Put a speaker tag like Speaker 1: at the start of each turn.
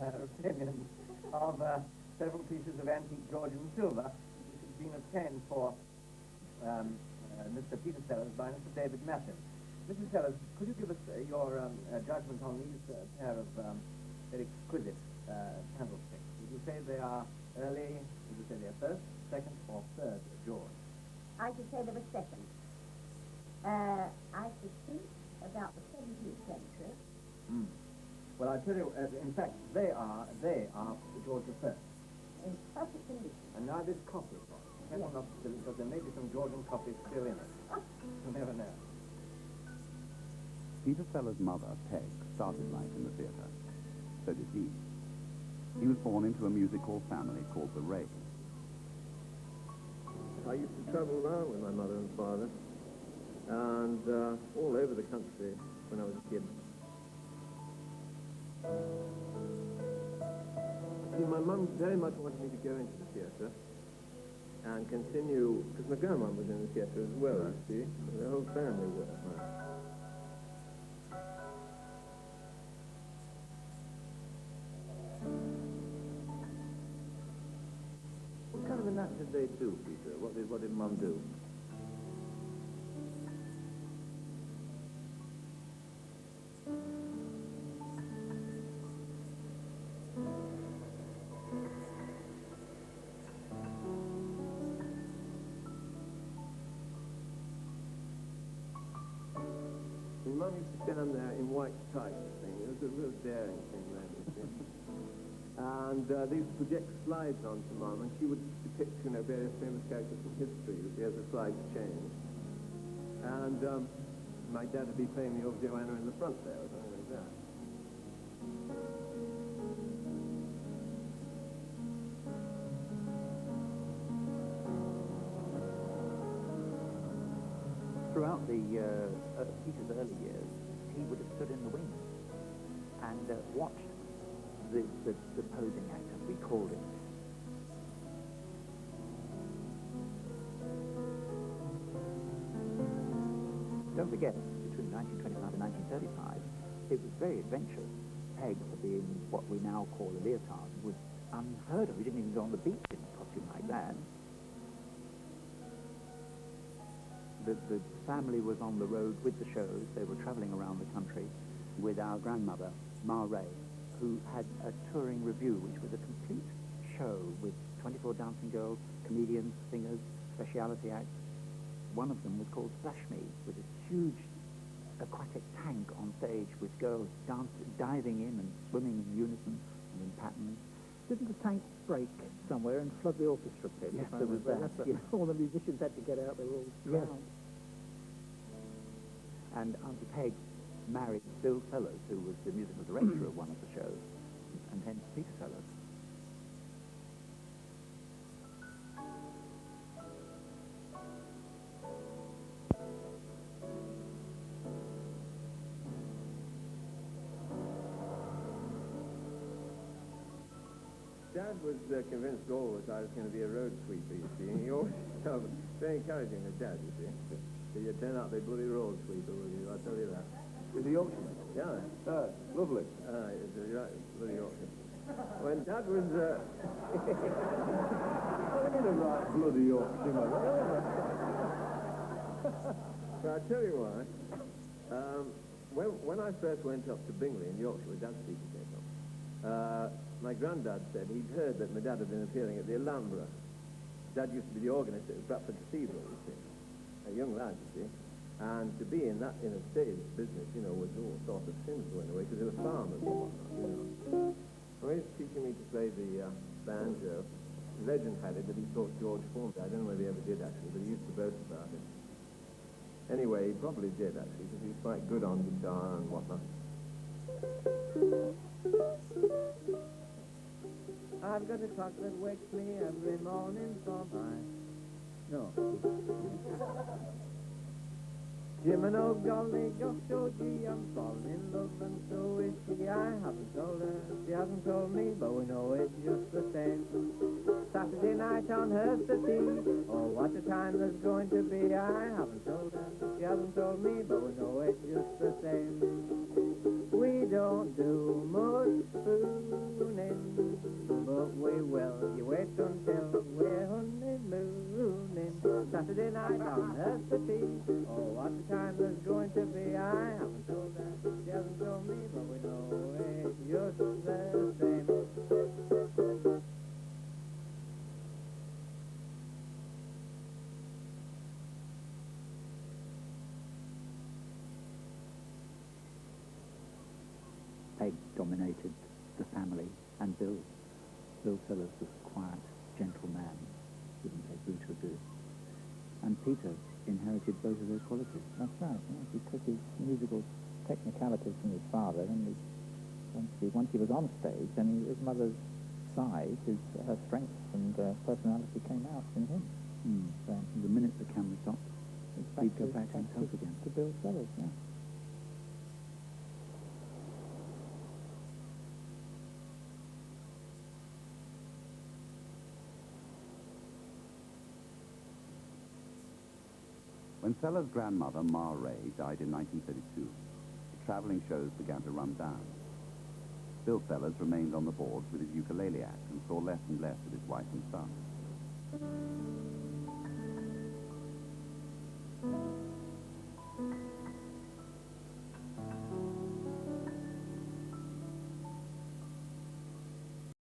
Speaker 1: opinions of several pieces of antique Georgian silver which have been obtained for Mr. Peter Sellers by Mr. David Matthew. Mr. Sellers, could you give us your judgment on these pair of very exquisite candlesticks? Would you say they are early, would you say they are first, second, or third George?
Speaker 2: I should say they were second. I should think about the 17th century.
Speaker 1: Well, I tell you, in fact, they are George the First.
Speaker 2: In perfect condition.
Speaker 1: And now this coffee pot. Careful not to spill it, because there may be some Georgian coffee still in it. You never know.
Speaker 3: Peter Sellers' mother, Peg, started life in the theatre. So did he. He was born into a music hall family called the Rays.
Speaker 4: I used to travel around with my mother and father, and all over the country when I was a kid. See, my mum very much wanted me to go into the theatre and continue, because my grandma was in the theatre as well, you see. The whole family were.
Speaker 5: What kind of an act did they do, Peter? What did Mum do?
Speaker 4: Mum used to stand there in white tights, thing. It was a real daring thing then, you see. And they used to project slides onto Mum, and she would depict, various famous characters from history as the slides changed. And my dad would be playing the old Joanna in the front there, or something like that.
Speaker 6: Throughout Peter's early years, he would have stood in the wings and watched the posing act, as we called it. Don't forget, between 1925 and 1935, it was very adventurous. Peg, being what we now call a leotard, was unheard of. We didn't even go on the beach in a costume like that. The family was on the road with the shows. They were travelling around the country
Speaker 3: With our grandmother, Ma Ray,
Speaker 6: who had a touring revue, which was a complete show with 24 dancing girls, comedians, singers, speciality acts. One of them was called Splash Me, with a huge aquatic tank on stage with girls diving in and swimming in unison and in patterns.
Speaker 7: Didn't the tank break somewhere and flood the orchestra pit?
Speaker 6: Yes, there was that. Yes.
Speaker 7: All the musicians had to get out. They were all drowned.
Speaker 6: And Auntie Peg married Bill Sellers, who was the musical director of one of the shows, and hence Peter Sellers.
Speaker 4: Dad was convinced always I was going to be a road sweeper, you see, and he always was very encouraging of Dad, you see. So you turn out the bloody road sweeper with you, I'll tell you that.
Speaker 5: Is he Yorkshireman?
Speaker 4: Yeah.
Speaker 5: Lovely.
Speaker 4: It's a right bloody Yorkshire. When Dad was...
Speaker 5: What do you mean a right bloody Yorkshireman?
Speaker 4: So I'll tell you why. When I first went up to Bingley in Yorkshire with Dad's speaking came up, my granddad said he'd heard that my dad had been appearing at the Alhambra. Dad used to be the organist at Bradford Cathedral, you see. A young lad, you see. And to be in a stage business, was all sort of sinful in a way, because they were farmers and whatnot, When he was teaching me to play the banjo, legend had it that he taught George Formby. I don't know whether he ever did, actually, but he used to boast about it. Anyway, he probably did, actually, because he was quite good on guitar and whatnot. I've got a clock that wakes me every morning for my... No. Jim and old golly gosh, oh gee, I'm falling in love and so is she. I haven't told her, she hasn't told me, but we know it's just the same. Saturday night on her settee, oh what a time there's going to be. I haven't told her, she hasn't told me, but we know it's just the same. We don't do much fooling
Speaker 8: but we will. You wait until we're honeymooning. Saturday night on the sea. Oh, what a time there's going to be. I haven't told her, she hasn't told me, but we know it's just the same.
Speaker 6: Peg dominated the family, and Bill Sellers was a quiet, gentle man, wouldn't take brutal abuse. And Peter inherited both of those qualities.
Speaker 7: That's right. Yes. He took his musical technicalities from his father, and once he was on stage, then his mother's side, her strength and personality came out in him.
Speaker 6: So the minute the camera stopped, he'd go back to himself again.
Speaker 7: To Bill Sellers, yeah.
Speaker 3: When Sellers' grandmother, Ma Ray, died in 1932, the travelling shows began to run down. Bill Sellers remained on the boards with his ukulele act and saw less and less of his wife and son.